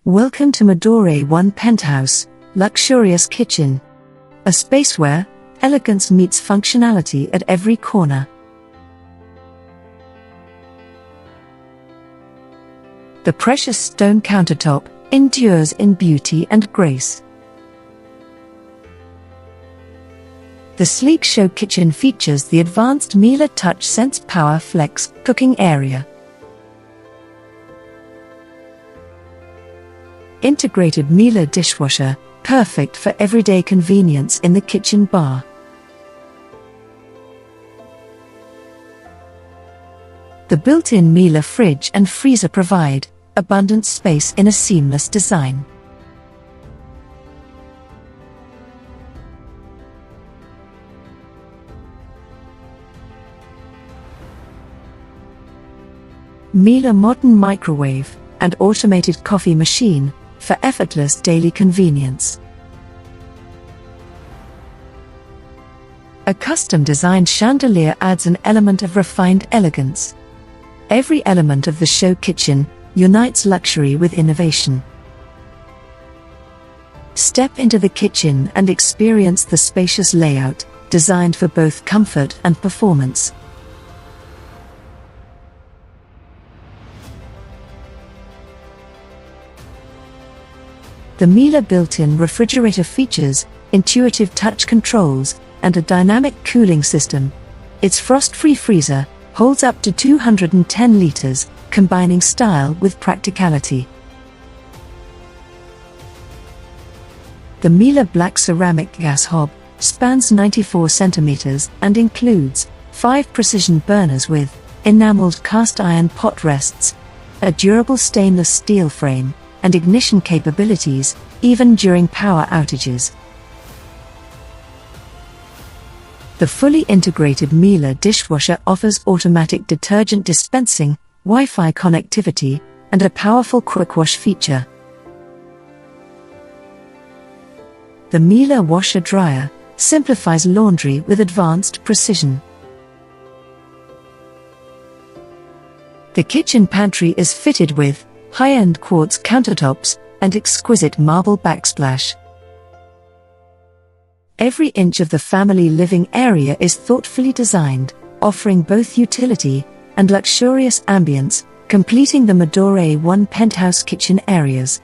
Welcome to Medore Penthouse, luxurious kitchen. A space where elegance meets functionality at every corner. The precious stone countertop endures in beauty and grace. The sleek show kitchen features the advanced Miele Touch Sense Power Flex cooking area. Integrated Miele dishwasher, perfect for everyday convenience in the kitchen bar. The built-in Miele fridge and freezer provide abundant space in a seamless design. Miele modern microwave and automated coffee machine for effortless daily convenience. A custom-designed chandelier adds an element of refined elegance. Every element of the show kitchen unites luxury with innovation. Step into the kitchen and experience the spacious layout, designed for both comfort and performance. The Miele built-in refrigerator features intuitive touch controls and a dynamic cooling system. Its frost-free freezer holds up to 210 liters, combining style with practicality. The Miele black ceramic gas hob spans 94 centimeters and includes 5 precision burners with enameled cast iron pot rests, a durable stainless steel frame, and ignition capabilities, even during power outages. The fully integrated Miele dishwasher offers automatic detergent dispensing, Wi-Fi connectivity, and a powerful quick wash feature. The Miele washer dryer simplifies laundry with advanced precision. The kitchen pantry is fitted with high-end quartz countertops and exquisite marble backsplash. Every inch of the family living area is thoughtfully designed, offering both utility and luxurious ambience, completing the Medore Penthouse kitchen areas.